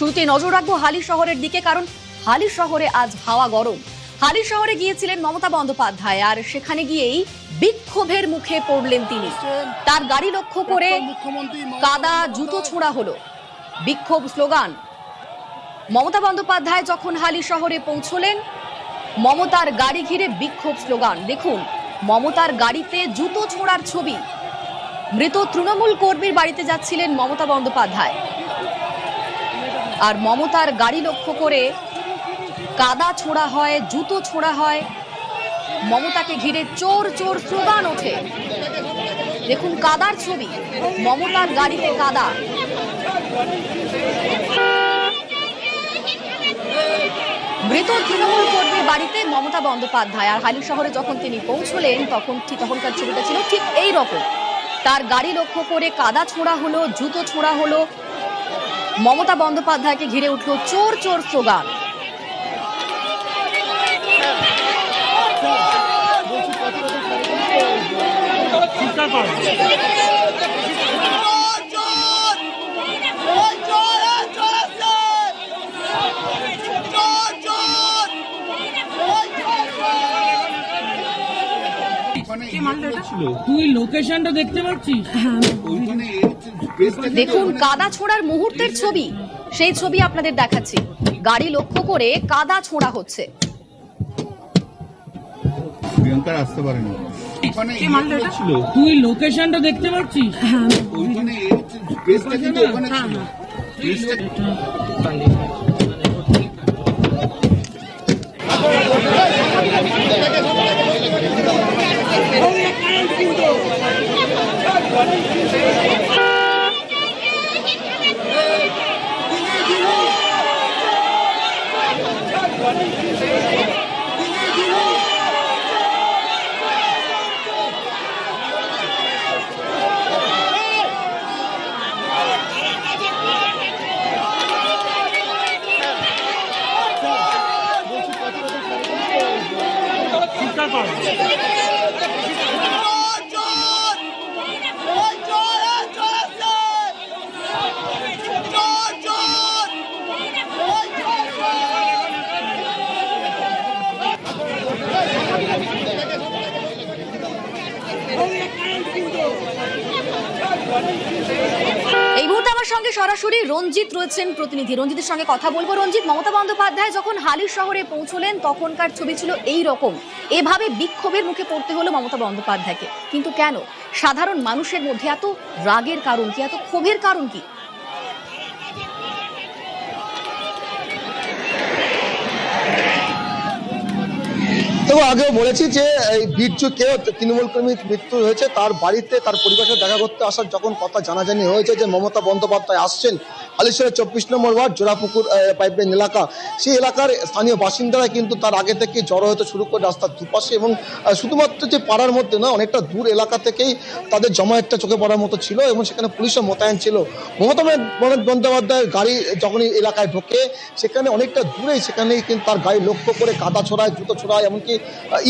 শুরুতে নজর রাখবো হালি শহরের দিকে, কারণ হালি শহরে আজ হাওয়া গরম। হালি শহরে গিয়েছিলেন মমতা বন্দ্যোপাধ্যায়, আর সেখানে গিয়েই বিক্ষোভের মুখে পড়লেন তিনি। তার গাড়ি লক্ষ্য করে কাদা জুতো ছোঁড়া হলো, বিক্ষোভ স্লোগান। মমতা বন্দ্যোপাধ্যায় যখন হালি শহরে পৌঁছলেন, মমতার গাড়ি ঘিরে বিক্ষোভ স্লোগান। দেখুন মমতার গাড়িতে জুতো ছোঁড়ার ছবি। মৃত তৃণমূল কর্মীর বাড়িতে যাচ্ছিলেন মমতা বন্দ্যোপাধ্যায়, আর মমতার গাড়ি লক্ষ্য করে কাদা ছোড়া হয়, জুতো ছোড়া হয়। মমতাকে ঘিরে চোর চোর স্লোগান ওঠে। দেখুন কাদার ছবি, মমতার গাড়িতে কাদা। মৃত তৃণমূল কর্মীর বাড়িতে মমতা বন্দ্যোপাধ্যায়, আর হালি শহরে যখন তিনি পৌঁছলেন তখনকার ছবিটা ছিল ঠিক এই রকম। তার গাড়ি লক্ষ্য করে কাদা ছোড়া হলো, জুতো ছোড়া হলো। মমতা বন্দ্যোপাধ্যায়কে ঘিরে উঠল চোর চোর স্লোগান। তুই লোকেশনটা দেখতে পাচ্ছিস? দেখুন কাদা ছোড়ার মুহূর্তের ছবি, সেই ছবি আপনাদের দেখাচ্ছি। গাড়ি লক্ষ্য করে কাদা ছোড়া হচ্ছে। আসতে পারেনি, তুই লোকেশনটা দেখতে পাচ্ছিস? এই মুহূর্তে আমার সঙ্গে সরাসরি রঞ্জিত রয়েছেন প্রতিনিধি। রঞ্জিতের সঙ্গে কথা বলবো। রঞ্জিত, মমতা বন্দ্যোপাধ্যায় যখন হালি শহরে পৌঁছলেন তখনকার ছবি ছিল এই রকম। এভাবে বিক্ষোভের মুখে পড়তে হলো মমতা বন্দ্যোপাধ্যায়কে, কিন্তু কেন? সাধারণ মানুষের মধ্যে এত রাগের কারণ কি, এত ক্ষোভের কারণ কি? তো আগেও বলেছি যে এই বিরজু কেউ তৃণমূল কর্মীর মৃত্যু হয়েছে, তার বাড়িতে তার পরিবারের দেখা করতে আসার যখন কথা জানাজানি হয়েছে যে মমতা বন্দ্যোপাধ্যায় আসছেন হালিশহরের 24 নম্বর ওয়ার্ড জোড়াপুকুর পাইপলাইন এলাকা, সেই এলাকার স্থানীয় বাসিন্দারা কিন্তু তার আগে থেকে জড়ো হতে শুরু করে রাস্তার দুপাশে, এবং শুধুমাত্র যে পাড়ার মধ্যে না, অনেকটা দূর এলাকা থেকেই তাদের জমায়েতটা চোখে পড়ার মতো ছিল, এবং সেখানে পুলিশও মোতায়েন ছিল। মমতা বন্দ্যোপাধ্যায়ের গাড়ি যখনই এলাকায় ঢোকে, সেখানে অনেকটা দূরেই সেখানেই কিন্তু তার গাড়ি লক্ষ্য করে কাদা ছোড়ায়, জুতো ছোড়ায়, এমনকি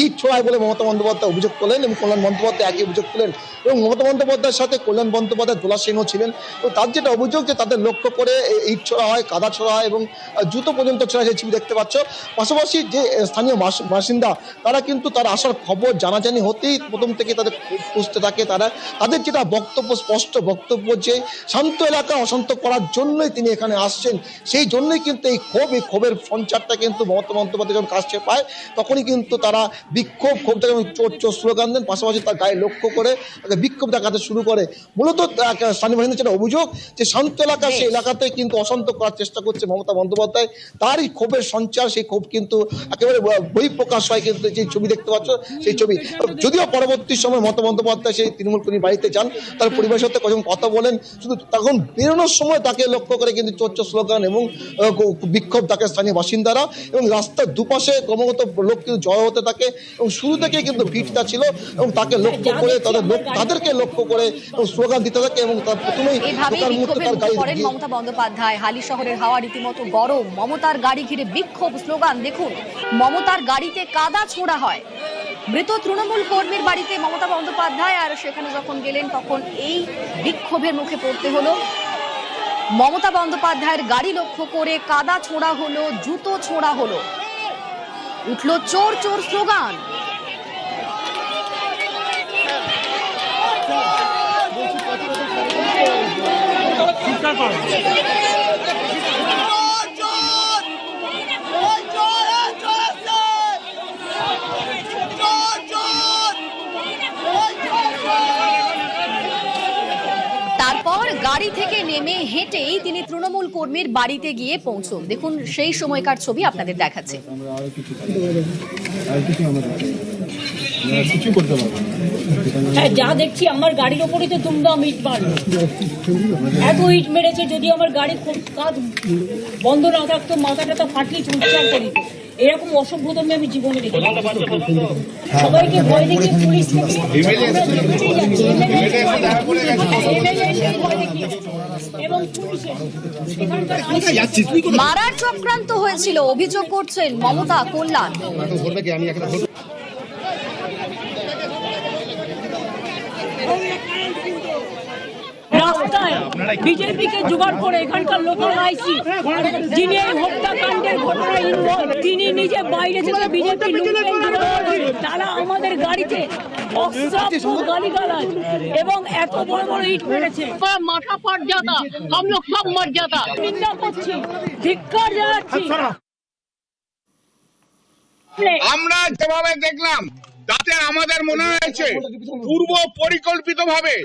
ইট ছোড়ায় বলে মমতা বন্দ্যোপাধ্যায় অভিযোগ করলেন, এবং কল্যাণ বন্দ্যোপাধ্যায় একই অভিযোগ করলেন। এবং মমতা বন্দ্যোপাধ্যায়ের সাথে কল্যাণ বন্দ্যোপাধ্যায় দোলা সেনও ছিলেন। তো তার যেটা অভিযোগ যে তাদের লক্ষ্য করে ইট ছোড়া হয়, কাদা ছোড়া হয়, এবং জুতো পর্যন্ত ছোড়া, যে ছবি দেখতে পাচ্ছ। পাশাপাশি যে স্থানীয় বাসিন্দা, তারা কিন্তু তার আসার খবর জানাজানি হতেই প্রথম থেকে তাদের খুঁজতে থাকে। তাদের যেটা বক্তব্য, স্পষ্ট বক্তব্য যে শান্ত এলাকা অশান্ত করার জন্যই তিনি এখানে আসছেন। সেই জন্যই কিন্তু এই ক্ষোভের সঞ্চারটা কিন্তু মমতা বন্দ্যোপাধ্যায় যখন কাছে পায়, তখনই কিন্তু তারা ক্ষোভ থেকে চোর চোর স্লোগান দেন। পাশাপাশি তার গায়ে লক্ষ্য করে বিক্ষোভ দেখাতে শুরু করে। মূলত স্থানীয় বাহিনীর যেটা অভিযোগ যে শান্ত এলাকা, সেই এলাকাতে কিন্তু অশান্ত করার চেষ্টা করছে মমতা বন্দ্যোপাধ্যায়। তারই ক্ষোভের সঞ্চার, সেই ক্ষোভ কিন্তু একেবারে বহিঃপ্রকাশ হয় কিন্তু যে ছবি দেখতে পাচ্ছ, সেই ছবি। যদিও পরবর্তী সময় মমতা বন্দ্যোপাধ্যায় সেই তৃণমূল কর্মীর বাড়িতে যান, তার পরিবারের সাথে কজন কথা বলেন, শুধু তখন বেরোনোর সময় তাকে লক্ষ্য করে কিন্তু চোর চোর স্লোগান এবং বিক্ষোভ থাকে স্থানীয় বাসিন্দারা, এবং রাস্তার দুপাশে ক্রমাগত লোক কিন্তু জড়ো হতে থাকে। এবং শুরু থেকে কিন্তু ভিড়টা ছিল, এবং তাকে লক্ষ্য করে তাদেরকে লক্ষ্য করে স্লোগান দিতে থাকে, এবং তার প্রথমেই মমতা বন্দ্যোপাধ্যায়। হালি শহরের হাওয়া রীতিমতো গরম। মমতার গাড়ি ঘিরে বিক্ষোভ স্লোগান। দেখুন মমতার গাড়িতে কাদা ছোড়া হয়। মৃত তৃণমূল কর্মীর বাড়িতে মমতা বন্দ্যোপাধ্যায়, আর সেখানে যখন গেলেন তখন এই বিক্ষোভের মুখে পড়তে হলো। মমতা বন্দ্যোপাধ্যায়ের গাড়ি লক্ষ্য করে কাদা ছোঁড়া হলো, জুতো ছোঁড়া হলো, উঠল চোর চোর স্লোগান। তারপর গাড়ি থেকে নেমে হেঁটেই তিনি তৃণমূল কর্মীর বাড়িতে গিয়ে পৌঁছন। দেখুন সেই সময়কার ছবি আপনাদের দেখাচ্ছে। হ্যাঁ, যা দেখছি আমার গাড়ির ওপরে তো দুমদাম ইট মারলো, এত ইট মেরেছে। যদি আমার গাড়ি কাজ বন্ধ না থাকতো, মাথাটা ফাটিয়ে চুরচার করে দিত। এরকম অসভ্যতমে আমি জীবনে দেখি। সবাইকে ভয় দেখিয়ে পুলিশ এবং মারার চক্রান্ত হয়েছিল অভিযোগ করছেন মমতা কল্যাণ। রাস্তায় বিজেপিকে জোগাড় করে এখানকার লোকের আইসি, যিনি এই হত্যাকাণ্ডের ঘটনায় ইনভলভ, তিনি নিজে বাইরে থেকে বিজেপি তারা আমাদের গাড়িতে অশ্রাব্য গালিগালাজ এবং এত বড় বড় ইট মেরেছে। মাথা ফাট যাতা, हम लोग सब मर जाता। নিন্দা করছি, ধিক্কার জানাচ্ছি। আমরা যেভাবে দেখলাম তাতে আমাদের মনে হয়েছে পূর্ব পরিকল্পিত ভাবে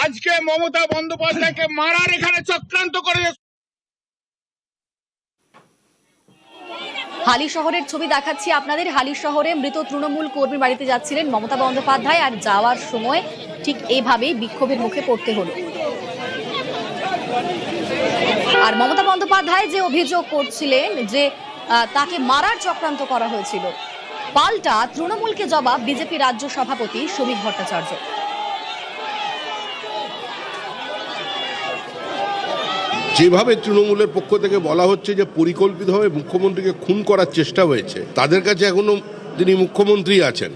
আজকে মমতা বন্দ্যোপাধ্যায়কে মারার এখানে চক্রান্ত করে। হালি শহরের ছবি দেখাচ্ছি আপনাদের। হালি শহরে মৃত তৃণমূল কর্মীর বাড়িতে যাচ্ছিলেন মমতা বন্দ্যোপাধ্যায়, আর যাওয়ার সময় ঠিক এইভাবেই বিক্ষোভের মুখে পড়তে হলো। আর মমতা বন্দ্যোপাধ্যায় যে অভিযোগ করছিলেন যে তাকে মারার চক্রান্ত করা হয়েছিল, পাল্টা তৃণমূলকে জবাব বিজেপি রাজ্য সভাপতি শ্রমিক ভট্টাচার্য। যেভাবে তৃণমূলের পক্ষ থেকে বলা হচ্ছে যে পরিকল্পিতভাবে মুখ্যমন্ত্রীকে খুন করার চেষ্টা হয়েছে, তাদের কাছে এখনো তিনি মুখ্যমন্ত্রী আছেন,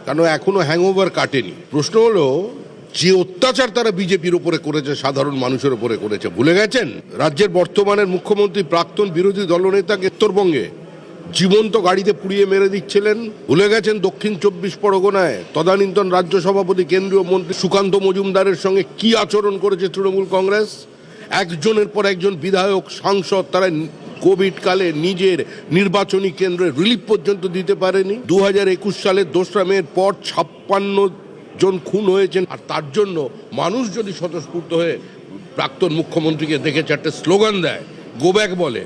কারণ এখনো হ্যাংওভার কাটেনি। প্রশ্ন হলো যে অত্যাচার তারা বিজেপির উপরে করেছে, সাধারণ মানুষের উপরে করেছে, ভুলে গেছেন? রাজ্যের বর্তমানের মুখ্যমন্ত্রী প্রাক্তন বিরোধী দলনেতাকে উত্তরবঙ্গে জীবন্ত গাড়িতে পুড়িয়ে মেরে দিচ্ছিলেন। ভুলে গেছেন দক্ষিণ 24 পরগনায় তদানীন্তন রাজ্য সভাপতি কেন্দ্রীয় মন্ত্রী সুকান্ত মজুমদারের সঙ্গে কি আচরণ করেছে তৃণমূল কংগ্রেস? একজনের পর একজন বিধায়ক, সাংসদ তারা কোভিড কালে নিজের নির্বাচনী কেন্দ্রে রিলিফ পর্যন্ত দিতে পারেনি। 2021 সালের 2রা মের পর 56 জন খুন হয়েছেন, আর তার জন্য মানুষ যদি স্বতঃস্ফূর্ত হয়ে প্রাক্তন মুখ্যমন্ত্রীকে দেখে চারটে স্লোগান দেয়, গো ব্যাক বলে,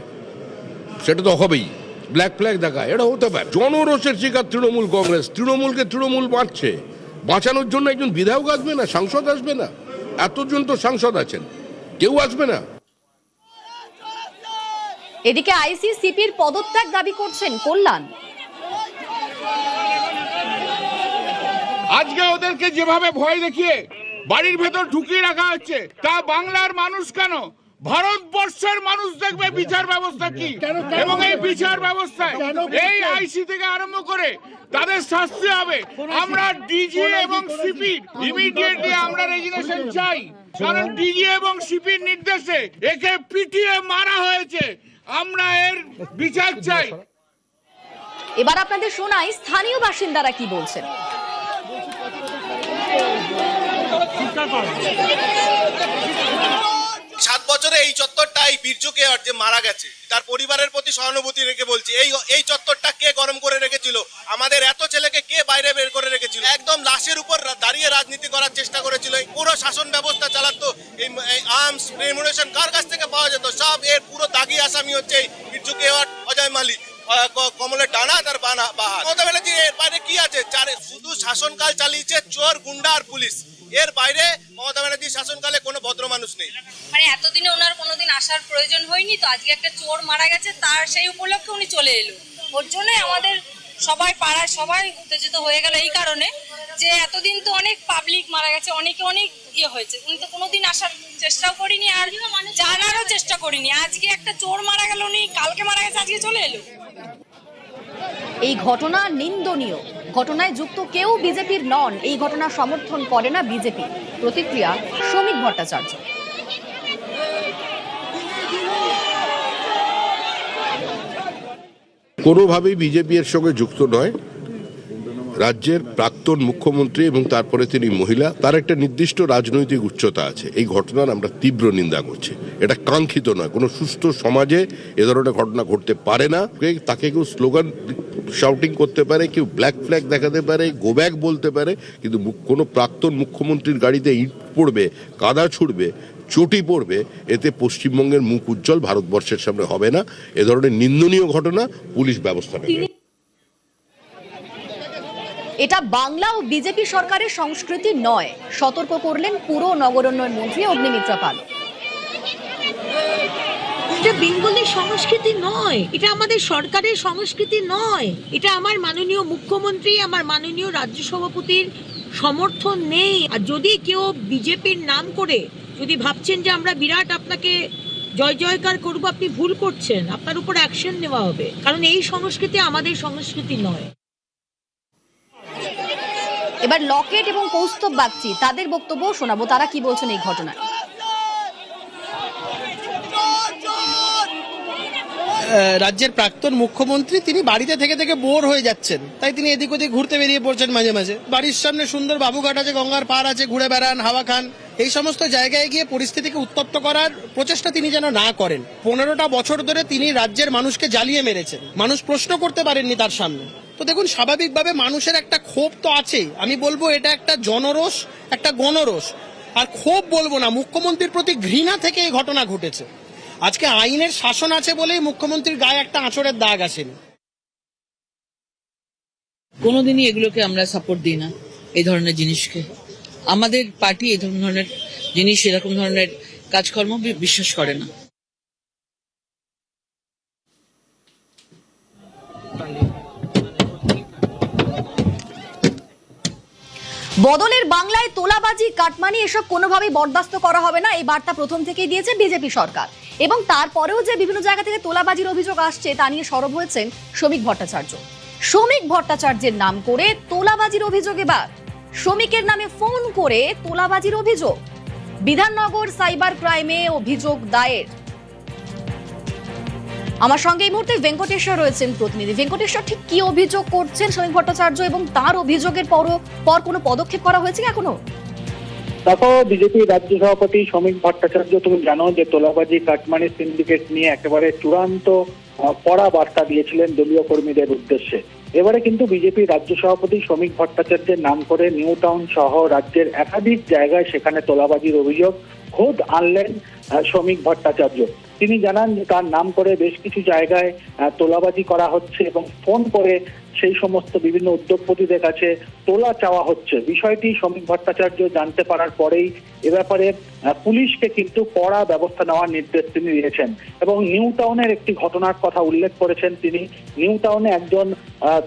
সেটা তো হবেই। ব্ল্যাক ফ্ল্যাগ দেখায়, এটা হতে পারে। জনরোষের শিকার তৃণমূল কংগ্রেস। তৃণমূলকে তৃণমূল মারছে, বাঁচানোর জন্য একজন বিধায়ক আসবে না, সাংসদ আসবে না? এতজন তো সাংসদ আছেন, কেউ আসবে না। এদিকে আইসিসিপির পদত্যাগ দাবি করছেন কল্যাণ। আজকে ওদেরকে যেভাবে ভয় দেখিয়ে বাড়ির ভেতর ঢুকিয়ে রাখা হচ্ছে, তা বাংলার মানুষ কেন, ভারতবর্ষের মানুষ দেখবে বিচার ব্যবস্থা কি, এবং এই বিচার ব্যবস্থায় এই আইসি থেকে আরম্ভ করে তাদের শাস্তি হবে। আমরা ডিজি এবং সিপি ইমিডিয়েটলি আমরা রেজিগনেশন চাই, কারণ ডিজি এবং সিপির নির্দেশে একে পিটিয়ে মারা হয়েছে। আমরা এর বিচার চাই। এবার আপনাদের শোনাই স্থানীয় বাসিন্দারা কি বলছেন। 7 বছরে এই চত্বরটাই বীর্যকে যে মারা গেছে তার পরিবারের প্রতি সহানুভূতি রেখে বলছি, এই চত্বরটা কে গরম করে রেখেছিল? আমাদের এত ছেলেকে কে বাইরে বের করে রেখেছিল? একদম লাশের উপর দাঁড়িয়ে রাজনীতি করার চেষ্টা করেছিল। এই পুরো শাসন ব্যবস্থা চালাতো এই আর্মস রেমুনেশন কার কাছ থেকে পাওয়া যেত? সব এর পুরো দাগি আসামি হচ্ছে এই বীর্যকে অজয় মালিক, কমলের ডানা তার বাহার। মমতা ব্যানার্জি এর বাইরে কি আছে? শুধু শাসনকাল চালিয়েছে চোর, গুন্ডা আর পুলিশ। এর বাইরে মমতা ব্যানার্জির শাসনকালে কোনো ভদ্র মানুষ নেই। মানে এতদিনে ওনার কোনোদিন আসার প্রয়োজন হয়নি, তো আজকে একটা চোর মারা গেছে, তার সেই উপলক্ষে উনি চলে এলো। ওর জন্যই আমাদের সবাই পাড়ায় সবাই উত্তেজিত হয়ে গেল, এই কারণে যে এতদিন তো অনেক পাবলিক মারা গেছে, অনেকে অনেক হয়েছে, উনি তো কোনোদিন আসার চেষ্টাও করিনি আর জানারও চেষ্টা করিনি। আজকে একটা চোর মারা গেল, উনি কালকে মারা গেছে, আজকে চলে এলো। এই ঘটনা নিন্দনীয়। ঘটনায় যুক্ত কেউ বিজেপির নন, এই ঘটনা সমর্থন করে না বিজেপি। প্রতিক্রিয়া শ্রমিক ভট্টাচার্য। কোনোভাবেই বিজেপি এর সঙ্গে যুক্ত নয়। রাজ্যের প্রাক্তন মুখ্যমন্ত্রী এবং তারপরে তিনি মহিলা, তার একটা নির্দিষ্ট রাজনৈতিক উচ্চতা আছে। এই ঘটনার আমরা তীব্র নিন্দা করছি। এটা কাঙ্ক্ষিত নয়। কোনো সুস্থ সমাজে এ ধরনের ঘটনা ঘটতে পারে না। তাকে কেউ স্লোগান শাউটিং করতে পারে, কেউ ব্ল্যাক ফ্ল্যাগ দেখাতে পারে, গো ব্যাক বলতে পারে, কিন্তু কোনো প্রাক্তন মুখ্যমন্ত্রীর গাড়িতে ইট পড়বে, কাদা ছুড়বে, চটি পড়বে, এতে পশ্চিমবঙ্গের মুখ উজ্জ্বল ভারতবর্ষের সামনে হবে না। এ ধরনের নিন্দনীয় ঘটনা পুলিশ ব্যবস্থা নেবে। এটা বাংলা ও বিজেপি সরকারের সংস্কৃতি নয়, সতর্ক করলেন পুর নগরোন্নয়ন মন্ত্রী অগ্নিমিত্রা পাল। এটা বেঙ্গলের সংস্কৃতি নয়, এটা আমাদের সরকারের সংস্কৃতি নয়। এটা আমার মাননীয় মুখ্যমন্ত্রী, আমার মাননীয় রাজ্য সভাপতির সমর্থন নেই। আর যদি কেউ বিজেপির নাম করে যদি ভাবছেন যে আমরা বিরাট আপনাকে জয় জয়কার করবো, আপনি ভুল করছেন। আপনার উপর অ্যাকশন নেওয়া হবে, কারণ এই সংস্কৃতি আমাদের সংস্কৃতি নয়। এবার লকেট এবং কৌস্তব বাগচি তাদের বক্তব্য শোনাবো, তারা কি বলছেন এই ঘটনায়। রাজ্যের প্রাক্তন মুখ্যমন্ত্রী তিনি বাড়িতে থেকে থেকে বোর হয়ে যাচ্ছেন, তাই তিনি এদিক ওদিক ঘুরতে বেরিয়ে পড়ছেন মাঝে মাঝে। বাড়ির সামনে সুন্দর বাবুঘাট আছে, গঙ্গার পাড় আছে, ঘুরে বেড়ান, হাওয়া খান। এই সমস্ত জায়গায় গিয়ে পরিস্থিতিকে উত্তপ্ত করার প্রচেষ্টা তিনি যেন না করেন। 15টা বছর ধরে তিনি রাজ্যের মানুষকে জ্বালিয়ে মেরেছেন, মানুষ প্রশ্ন করতে পারেননি তার সামনে। তো দেখুন, স্বাভাবিকভাবে মানুষের একটা ক্ষোভ তো আছেই। আমি বলবো এটা একটা জনরোষ, একটা গণরোষ। আর ক্ষোভ বলবো না, মুখ্যমন্ত্রীর প্রতি ঘৃণা থেকে এই ঘটনা ঘটেছে। আজকে আইনের শাসন আছে বলেই মুখ্যমন্ত্রীর গায়ে একটা আঁচড়ের দাগ আসেনি। কোনোদিনই এগুলোকে আমরা সাপোর্ট দিই না, এই ধরনের জিনিসকে। আমাদের পার্টি এই ধরনের জিনিস, এরকম ধরনের কাজকর্ম বিশ্বাস করে না। বদলের বাংলায় তোলাবাজি, কাটমানি এসব কোনোভাবেই বরদাস্ত করা হবে না, এই বার্তা প্রথম থেকেই দিয়েছে বিজেপি সরকার। এবং তারপরেও যে বিভিন্ন জায়গা থেকে তোলাবাজির অভিযোগ আসছে তা নিয়ে সরব হয়েছেন শ্রমিক ভট্টাচার্য। শ্রমিক ভট্টাচার্যের নাম করে তোলাবাজির অভিযোগ, এবার শ্রমিকের নামে ফোন করে তোলাবাজির অভিযোগ। বিধাননগর সাইবার ক্রাইমে অভিযোগ দায়ের। আমার সঙ্গে এই মুহূর্তে ভেঙ্কটেশ্বর রয়েছেন প্রতিনিধি। ভেঙ্কটেশ্বর, ঠিক কি অভিযোগ করছেন শ্রমিক ভট্টাচার্য এবং তার অভিযোগের পর কোনো পদক্ষেপ করা হয়েছে এখনো? দেখো, বিজেপি রাজ্য সভাপতি শ্রমিক ভট্টাচার্য, তুমি জানো যে তোলাবাজি, কাটমানি সিন্ডিকেট নিয়ে একেবারে চূড়ান্ত কড়া বার্তা দিয়েছিলেন দলীয় কর্মীদের উদ্দেশ্যে। এবারে কিন্তু বিজেপি রাজ্য সভাপতি শ্রমিক ভট্টাচার্যের নাম করে নিউ টাউন সহ রাজ্যের একাধিক জায়গায় সেখানে তোলাবাজির অভিযোগ খোদ আনলেন শ্রমিক ভট্টাচার্য। তিনি জানান যে তার নাম করে বেশ কিছু জায়গায় তোলাবাজি করা হচ্ছে এবং ফোন করে সেই সমস্ত বিভিন্ন উদ্যোগপতিদের কাছে তোলা চাওয়া হচ্ছে। বিষয়টি শ্রমিক ভট্টাচার্য জানতে পারার পরেই এ ব্যাপারে পুলিশকে কিন্তু কড়া ব্যবস্থা নেওয়ার নির্দেশ তিনি দিয়েছেন এবং নিউ টাউনের একটি ঘটনার কথা উল্লেখ করেছেন তিনি। নিউ টাউনে একজন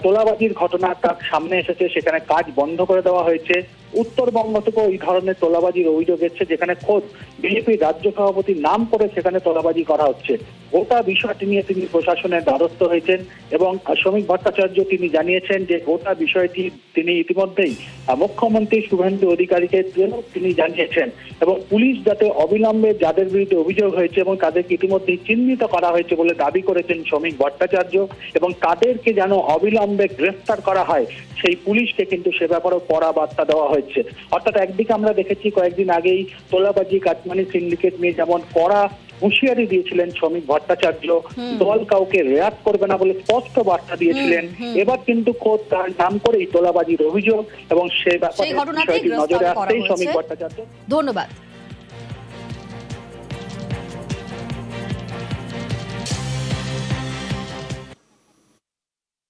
তোলাবাজির ঘটনা তার সামনে এসেছে, সেখানে কাজ বন্ধ করে দেওয়া হয়েছে। উত্তরবঙ্গ থেকেও এই ধরনের তোলাবাজির অভিযোগ এসেছে, যেখানে খোদ বিজেপির রাজ্য সভাপতির নাম করে সেখানে তোলাবাজি করা হচ্ছে। গোটা বিষয়টি নিয়ে তিনি প্রশাসনের দ্বারস্থ হয়েছেন এবং শ্রমিক ভট্টাচার্য তিনি জানিয়েছেন যে গোটা বিষয়টি তিনি ইতিমধ্যেই মুখ্যমন্ত্রী শুভেন্দু অধিকারীকে তিনি জানিয়েছেন এবং পুলিশ যাতে অবিলম্বে যাদের বিরুদ্ধে অভিযোগ হয়েছে এবং তাদেরকে ইতিমধ্যেই চিহ্নিত করা হয়েছে বলে দাবি করেছেন শ্রমিক ভট্টাচার্য এবং তাদেরকে যেন অবিলম্বে গ্রেফতার করা হয় সেই পুলিশকে কিন্তু সে ব্যাপারেও কড়া বার্তা দেওয়া হয়েছে। অর্থাৎ একদিকে আমরা দেখেছি কয়েকদিন আগেই তোলাবাজি, কাটমানি সিন্ডিকেট নিয়ে যেমন কড়া হুঁশিয়ারি দিয়েছিলেন শ্রমিক ভট্টাচার্য, দল কাউকে রেয়াত করবে না বলে স্পষ্ট বার্তা দিয়েছিলেন। এবার কিন্তু খোদ তার নাম করেই তোলাবাজির অভিযোগ এবং সেই ব্যাপারে নজরে আসতেই শ্রমিক ভট্টাচার্য। ধন্যবাদ।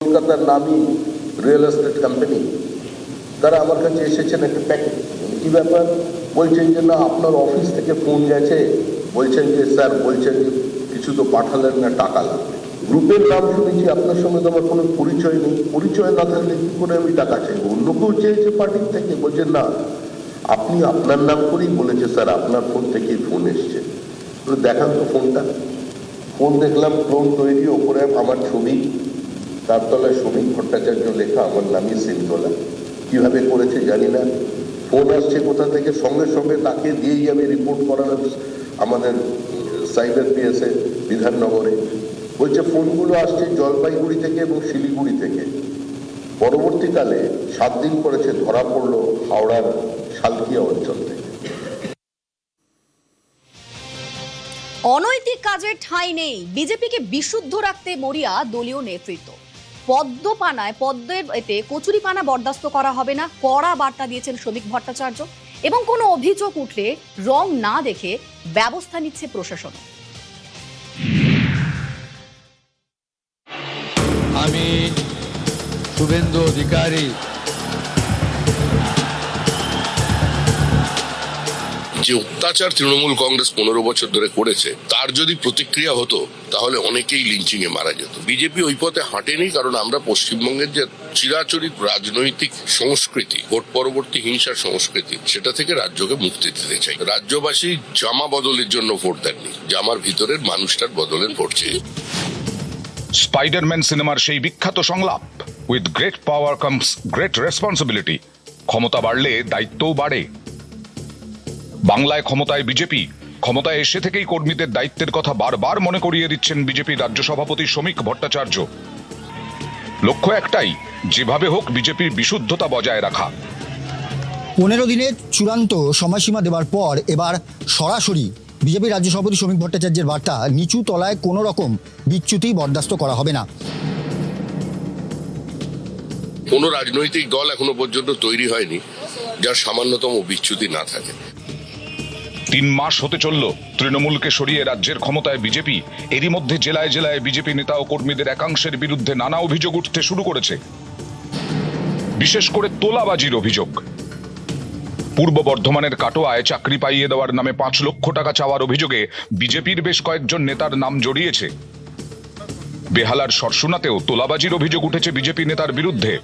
কলকাতার নামী রিয়েল এস্টেট কোম্পানি তারা আমার কাছে এসেছেন একটা প্যাকেট। কি ব্যাপার? বলছেন যে না, আপনার অফিস থেকে ফোন গেছে, বলছেন যে স্যার বলছেন যে কিছু তো পাঠালেন না, টাকা লাগবে। গ্রুপের নাম শুনেছি, আপনার সঙ্গে তো আমার কোনো পরিচয় নেই, পরিচয় না থাকলে কি করে আমি টাকা চাইবো? অন্য কেউ চেয়েছে পার্টির থেকে, বলছেন না আপনি আপনার নাম করেই বলেছে স্যার আপনার ফোন থেকেই ফোন এসছে। দেখান তো ফোনটা। ফোন দেখলাম, ক্লোন তৈরি, ওপরে আমার ছবি, তার তলায় শ্রমিক ভট্টাচার্য লেখা, আমার নামই সিল তোলা। কিভাবে করেছে জানি না। ফোন আসছে কোথা থেকে, সঙ্গে সঙ্গে তাকে দিয়েই আমি রিপোর্ট করার আমাদের সাইবার পিএসএ বিধাননগরে। বলছে ফোনগুলো আসছে জলপাইগুড়ি থেকে এবং শিলিগুড়ি থেকে। পরবর্তীকালে 7 দিন পরে সে ধরা পড়লো হাওড়ার শালকিয়া অঞ্চল থেকে। অনৈতিক কাজের ঠাঁই নেই, বিজেপিকে বিশুদ্ধ রাখতে মরিয়া দলীয় নেতৃত্ব। পদ্মের এতে কচুরিপানা বরদাস্ত করা হবে না, কড়া বার্তা দিয়েছেন শ্রমিক ভট্টাচার্য। এবং কোনো অভিযোগ উঠলে রং না দেখে ব্যবস্থা নিচ্ছে প্রশাসন। আমি শুভেন্দু অধিকারী যে অত্যাচার তৃণমূল কংগ্রেস 15 বছর ধরে করেছে তার যদি প্রতিক্রিয়া হতো তাহলে অনেকেই লিঞ্চিং এ মারা যেত। বিজেপি ওই পথে হাঁটেনি, কারণ আমরা পশ্চিমবঙ্গের যে চিরাচরিত রাজনৈতিক সংস্কৃতি, ভোট পরবর্তী হিংসার সংস্কৃতি, সেটা থেকে রাজ্যকে মুক্তি দিতে চাই। রাজ্যবাসী জামা বদলের জন্য ভোট দেননি, জামার ভিতরের মানুষটার বদলের ভোট চেয়ে। স্পাইডারম্যান সিনেমার সেই বিখ্যাত সংলাপ, with great power comes great responsibility. ক্ষমতা বাড়লে দায়িত্বও বাড়ে। বাংলায় ক্ষমতায় বিজেপি, ক্ষমতায় এসে থেকেই কর্মীদের দায়িত্বের কথা বারবার মনে করিয়ে দিচ্ছেন বিজেপির রাজ্য সভাপতি শ্রমিক ভট্টাচার্য। লক্ষ্য একটাই, যেভাবে হোক বিজেপির বিশুদ্ধতা বজায় রাখা। 15 দিনের চূড়ান্ত সময়সীমা দেওয়ার পর এবার সরাসরি বিজেপি রাজ্য সভাপতি শ্রমিক ভট্টাচার্যের বার্তা, নিচু তলায় কোনো রকম বিচ্যুতি বরদাস্ত করা হবে না। কোন রাজনৈতিক দল এখনো পর্যন্ত তৈরি হয়নি যার সামান্যতম বিচ্যুতি না থাকে। 3 মাস হতে চলল তৃণমূলকে সরিয়ে রাজ্যের ক্ষমতায় বিজেপি। এরই মধ্যে জেলায় জেলায় বিজেপি নেতা ও কর্মীদের একাংশের বিরুদ্ধে নানা অভিযোগ উঠতে শুরু করেছে, বিশেষ করে তোলাবাজির অভিযোগ। পূর্ব বর্ধমানের কাটোয়ায় চাকরি পাইয়ে দেওয়ার নামে 5 লক্ষ টাকা চাওয়ার অভিযোগে বিজেপির বেশ কয়েকজন নেতার নাম জড়িয়েছে। বেহালার সরসুনাতেও তোলাবাজির অভিযোগ উঠেছে বিজেপি নেতার বিরুদ্ধে।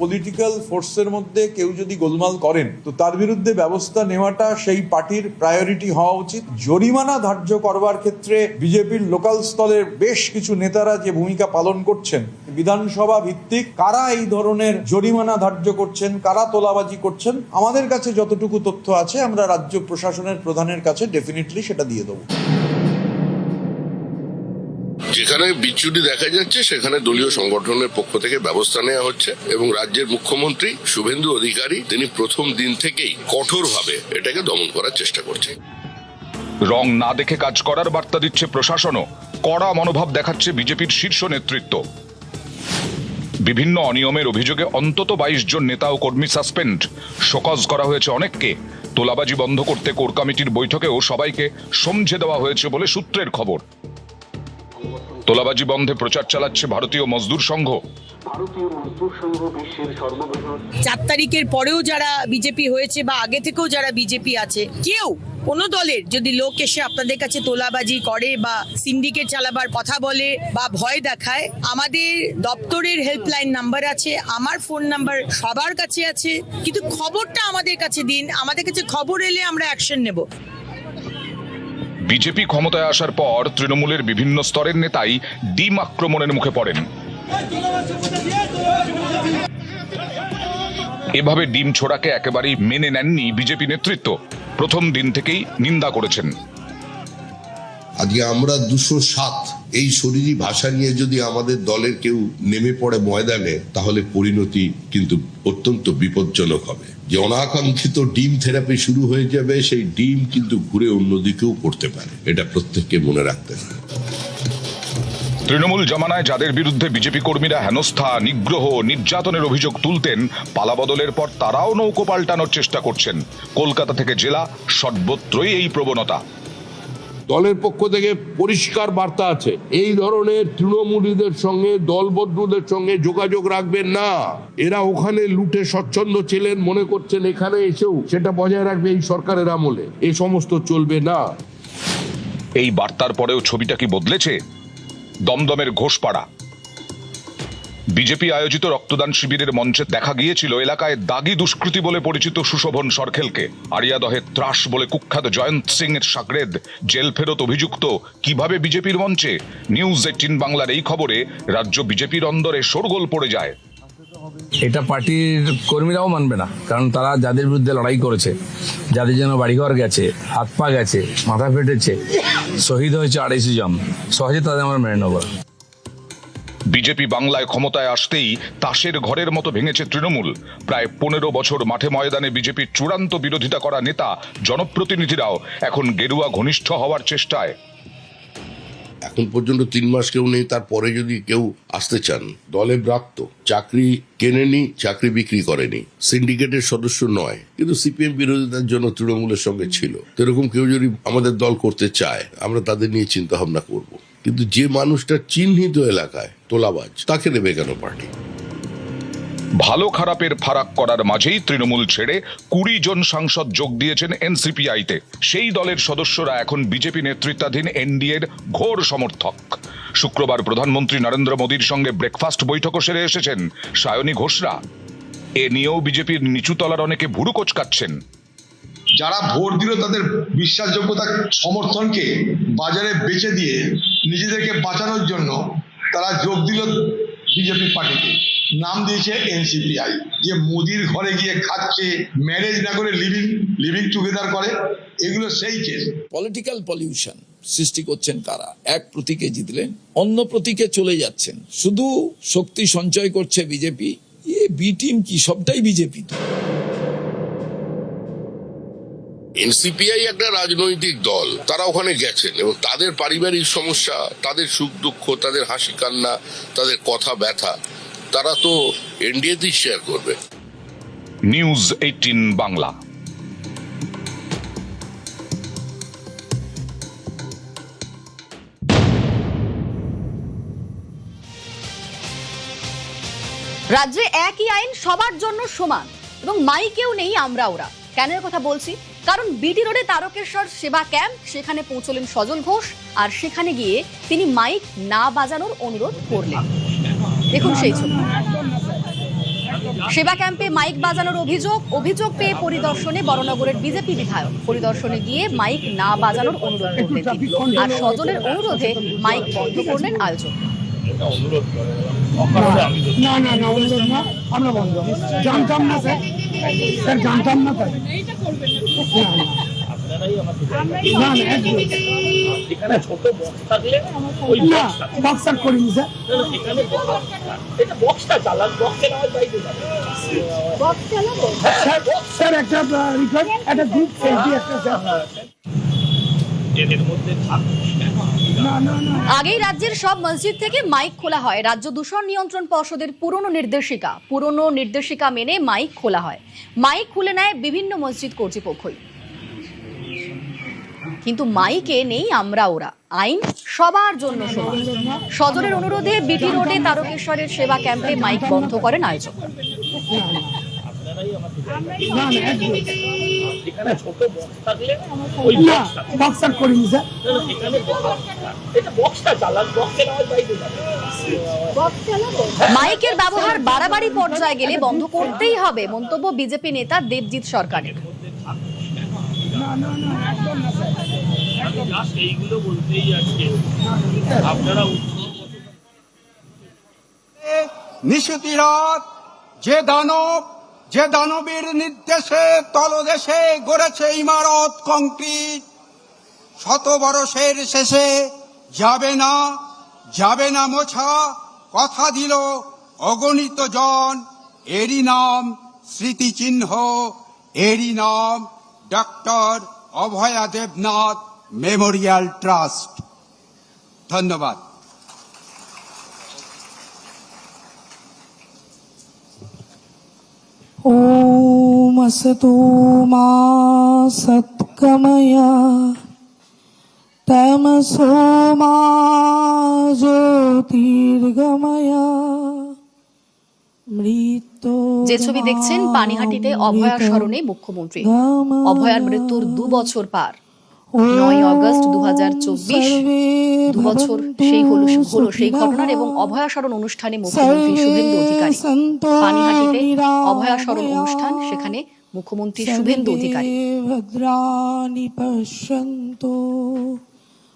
পলিটিক্যাল ফোর্সের মধ্যে কেউ যদি গোলমাল করেন তো তার বিরুদ্ধে ব্যবস্থা নেওয়াটা সেই পার্টির প্রায়োরিটি হওয়া উচিত। জরিমানা ধার্য করবার ক্ষেত্রে বিজেপির লোকাল স্তরের বেশ কিছু নেতারা যে ভূমিকা পালন করছেন, বিধানসভা ভিত্তিক কারা এই ধরনের জরিমানা ধার্য করছেন, কারা তোলাবাজি করছেন, আমাদের কাছে যতটুকু তথ্য আছে আমরা রাজ্য প্রশাসনের প্রধানের কাছে ডেফিনেটলি সেটা দিয়ে দেবো। যেখানে বিচ্যুতি দেখা যাচ্ছে সেখানে দলীয় সংগঠনের পক্ষ থেকে ব্যবস্থা নেওয়া হচ্ছে এবং রাজ্যের মুখ্যমন্ত্রী শুভেন্দু অধিকারী তিনি প্রথম দিন থেকেই কঠোরভাবে এটাকে দমন করার চেষ্টা করছেন। রং না দেখে কাজ করার বার্তা দিচ্ছে প্রশাসনও, কড়া মনোভাব দেখাচ্ছে বিজেপির শীর্ষ নেতৃত্ব। বিভিন্ন অনিয়মের অভিযোগে অন্তত 22 জন নেতা ও কর্মী সাসপেন্ড, শোকজ করা হয়েছে অনেককে। তোলাবাজি বন্ধ করতে কোর কমিটির বৈঠকেও সবাইকে সমঝে দেওয়া হয়েছে বলে সূত্রের খবর। তোলাবাজি বন্ধে প্রচার চালাচ্ছে ভারতীয় মজদুর সংঘ। 4 তারিখের পরেও যারা বিজেপি হয়েছে বা আগে থেকেও যারা বিজেপি আছে, কেউ কোনো দলের যদি লোক এসে আপনাদের কাছে তোলাবাজি করে বা সিন্ডিকেট চালাবার কথা বলে বা ভয় দেখায়, আমাদের দপ্তরের হেল্পলাইন নাম্বার আছে, আমার ফোন নাম্বার সবার কাছে আছে, কিন্তু খবরটা আমাদের কাছে দিন, আমাদের কাছে খবর এলে আমরা অ্যাকশন নেব। বিজেপি ক্ষমতায় আসার পর তৃণমূলের বিভিন্ন স্তরের নেতাই ডিম আক্রমণের মুখে পড়েন। এভাবে ডিম ছোড়াকে একেবারেই মেনে নেননি বিজেপি নেতৃত্ব, প্রথম দিন থেকেই নিন্দা করেছেন। আজকে আমরা 207 এই শরীরী ভাষা নিয়ে যদি আমাদের দলের কেউ নেমে পড়ে ময়দানে, তাহলে পরিণতি কিন্তু অত্যন্ত বিপজ্জনক হবে। যে অনাকাঙ্ক্ষিত ডিম থেরাপি শুরু হয়ে যাবে, সেই ডিম কিন্তু ঘুরে অন্যদিকেও পড়তে পারে, এটা প্রত্যেককে মনে রাখতে হবে। তৃণমূল জমানায় যাদের বিরুদ্ধে বিজেপি কর্মীরা হেনস্থা, নিগ্রহ, নির্যাতনের অভিযোগ তুলতেন, পালাবদলের পর তারাও নৌকো পাল্টানোর চেষ্টা করছেন। কলকাতা থেকে জেলা সর্বত্রই এই প্রবণতা। দলের পক্ষ থেকে পরিষ্কার বার্তা আছে, এই ধরনের তৃণমূলীদের সঙ্গে, দলবদ্ধদের সঙ্গে যোগাযোগ রাখবেন না। এরা ওখানে লুটে স্বচ্ছন্দ ছিলেন, মনে করছেন এখানে এসেও সেটা বজায় রাখবে এই সরকারের আমলে, এই সমস্ত চলবে না। এই বার্তার পরেও ছবিটা কি বদলেছে? দমদমের ঘোষপাড়া বিজেপি আয়োজিত রক্তদান শিবিরের মঞ্চে দেখা গিয়েছিল এলাকায় দাগি দুষ্কৃতী বলে পরিচিত সুশোভন সরখেলকে। আরিয়াদহে ত্রাস বলে কুখ্যাত জয়ন্ত সিং এর সাগরেদ জেল ফেরত অভিযুক্ত কিভাবে বিজেপির মঞ্চে। নিউজ 18 বাংলার এই খবরে রাজ্য বিজেপির অন্দরে শোরগোল পড়ে যায়। এটা পার্টির কর্মীরাও মানবে না, কারণ তারা যাদের বিরুদ্ধে লড়াই করেছে, যাদের জন্য বাড়িঘর গেছে, হাত পা গেছে, মাথা ফেটেছে, শহীদ হয়েছে 250 জন, সহজে তাদের আমরা মেনে নেব। বিজেপি বাংলায় ক্ষমতায় আসতেই তাসের ঘরের মতো ভেঙেছে তৃণমূল। প্রায় 15 বছর মাঠে ময়দানে বিজেপির চূড়ান্ত বিরোধিতা করা নেতা, জনপ্রতিনিধিরাও এখন গেরুয়া ঘনিষ্ঠ হওয়ার চেষ্টায়। এখন পর্যন্ত 3 মাস কেউ নেই, তারপরে যদি কেউ আসতে চান, দলে ব্রাত্য, চাকরি কেনেনি, চাকরি বিক্রি করেনি, সিন্ডিকেটের সদস্য নয়, কিন্তু সিপিএম বিরোধিতার জন্য তৃণমূলের সঙ্গে ছিল, এরকম কেউ যদি আমাদের দল করতে চায়, আমরা তাদের নিয়ে চিন্তা ভাবনা করব। কিন্তু যে মানুষটা চিহ্নিত এলাকায় তোলাবাজ, তাকে নেবে কেন পার্টি? ভালো খারাপের ফারাক করার মাঝেই তৃণমূল ছেড়ে 20 জন সাংসদ যোগ দিয়েছেন এনসিপিআইতে। সেই দলের সদস্যরা এখন বিজেপি নেতৃত্বাধীন এনডিএর ঘোর সমর্থক। শুক্রবার প্রধানমন্ত্রী নরেন্দ্র মোদীর সঙ্গে ব্রেকফাস্ট বৈঠকও সেরে এসেছেন সায়নী ঘোষরা। এ নিয়েও বিজেপির নিচুতলার অনেকে ভুরু কোচকাচ্ছেন। যারা ভোট দিল তাদের বিশ্বাসযোগ্যতা সমর্থনকে বাজারে বেচে দিয়ে নিজেদেরকে বাঁচানোর জন্য তারা যোগ দিল বিজেপি পার্টিতে, নাম দিয়েছে এনসিপিআই। যে মোদির ঘরে গিয়ে খাচ্ছে, ম্যারেজ না করে লিভিং টুগেদার করে, এগুলো সেই কেস। পলিটিক্যাল পলিউশন সৃষ্টি করছেন কারা? এক প্রতীকে জিতলেন, অন্য প্রতীকে চলে যাচ্ছেন, শুধু শক্তি সঞ্চয় করছে বিজেপি। বি টিম কি সবটাই বিজেপি? এনসিপিআই একটা রাজনৈতিক দল, তারা ওখানে গেছেন এবং তাদের পারিবারিক সমস্যা, তাদের সুখ দুঃখ, তাদের হাসি কান্না, তাদের কথা ব্যথা, তারা তো এনডিএতেই শেয়ার করবে। নিউজ 18 বাংলা। রাজ্যে একই আইন, সবার জন্য সমান, এবং মাইকেও নেই আমরা ওরা। কেন এর কথা বলছি? কারণ বিডি রোডে তারকেশ্বর সেবা ক্যাম্প, সেখানে পৌঁছলেন সজল ঘোষ, আর সেখানে গিয়ে তিনি মাইক না বাজানোর অনুরোধ করলেন। দেখুন সেই ছবি। সেবা ক্যাম্পে মাইক বাজানোর অভিযোগ পেয়ে পরিদর্শনে বড়নগরের বিজেপি বিধায়ক। পরিদর্শনে গিয়ে মাইক না বাজানোর অনুরোধ করলেন তিনি, আর সজলের অনুরোধে মাইক বন্ধ করলেন আয়োজক। না না না, অনুরোধ না, আমরা বন্ধ জানতাম না স্যার, জানতাম না তাই। না না, এখানে ছোট বক্স থাকলে ওই বক্স আর করিনি স্যার। এটা বক্সটা চালান, বক্সে না বাইরে যাবে। বক্স চালাবো স্যার, একটা রিকোয়েস্ট, একটা গ্রুপ সেলফি একটা স্যার। আগেই রাজ্যের সব মসজিদ থেকে মাইক খোলা হয়। রাজ্য দূষণ নিয়ন্ত্রণ পর্ষদের পুরনো নির্দেশিকা মেনে মাইক খোলা হয়। মাইক খুলে নেয় বিভিন্ন মসজিদ কর্তৃপক্ষই, কিন্তু মাইকে নেই আমরা ওরা। আইন সবার জন্য সমান। সজলের অনুরোধে বিটি রোডে তারকেশ্বরের সেবা ক্যাম্পে মাইক বন্ধ করেন আয়োজক। মাইকের ব্যবহার বাড়াবাড়ি পর্যায়ে গেলে বন্ধ করতেই হবে, মন্তব্য বিজেপি নেতা দেবজিৎ সরকারের। নিশিতিরাত যে দানবীর নির্দেশে তলদেশে গড়েছে ইমারত কংক্রিট, 100 বরষের শেষে যাবে না মোছা, কথা দিল অগণিত জন। এরই নাম স্মৃতিচিহ্ন, এরই নাম ডক্টর অভয়া দেবনাথ মেমোরিয়াল ট্রাস্ট। ধন্যবাদ। ওম আসতো মা সৎগময়া তমসো মা জ্যোতির্গময়া। যে ছবি দেখছেন পানিহাটিতে অভয়ার স্মরণে মুখ্যমন্ত্রী। অভয়ার মৃত্যুর 2 বছর পার। 9 আগস্ট 2024 2 বছর হলো সেই ঘটনার, এবং অভয়া স্মরণ অনুষ্ঠানে মুখ্যমন্ত্রী শুভেন্দু অধিকারী। পানিহাটিতে অভয়া স্মরণ অনুষ্ঠান, সেখানে মুখ্যমন্ত্রী শুভেন্দু অধিকারী। ভদ্রাণি পশ্যন্তু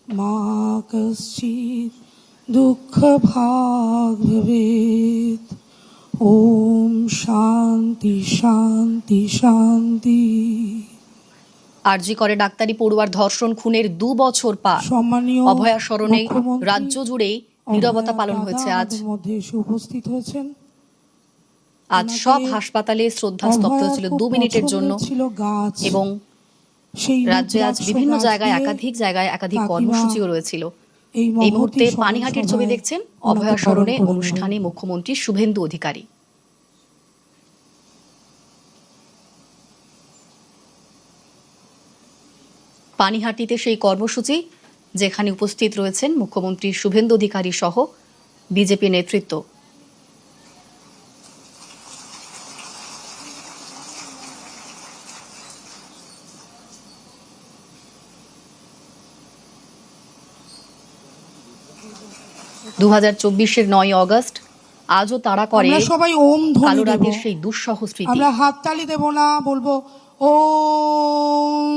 মা কশ্চিৎ দুঃখ ভাগ ভবেৎ। ওম শান্তি শান্তি শান্তি। আরজি করে ডাক্তারি পড়ুয়ার ধর্ষণ খুনের 2 বছর পার। সম্মানীয় অভয়া স্মরণে মুখ্যমন্ত্রী রাজ্য জুড়েই নীরবতা পালন হয়েছে আজ। আমাদের মধ্যে এসে উপস্থিত হয়েছেন। আজ সব হাসপাতালে শ্রদ্ধা স্তব্ধ হয়েছিল 2 মিনিটের জন্য ছিল গাছ এবং সেই রাজ্যে আজ রুদ্রাক্ষ বিভিন্ন গাছ জায়গায় দিয়ে একাধিক কাকিমা কর্মসূচিও রয়েছিল। এই মুহূর্তে পানিহাটির ছবি দেখছেন। অভয়া স্মরণে অনুষ্ঠানে মুখ্যমন্ত্রী শুভেন্দু অধিকারী। পানিহাটিতে সেই কর্মসূচি যেখানে উপস্থিত রয়েছেন মুখ্যমন্ত্রী শুভেন্দু অধিকারী সহ বিজেপি নেতৃত্ব। দু 2024-এর 9ই আগস্ট আজও তারা করে আমরা সবাই ওম ধ্বনি কালো দেব। রাতের সেই দুঃসহ স্মৃতি। আমরা হাততালি দেব না, বলবো ওম।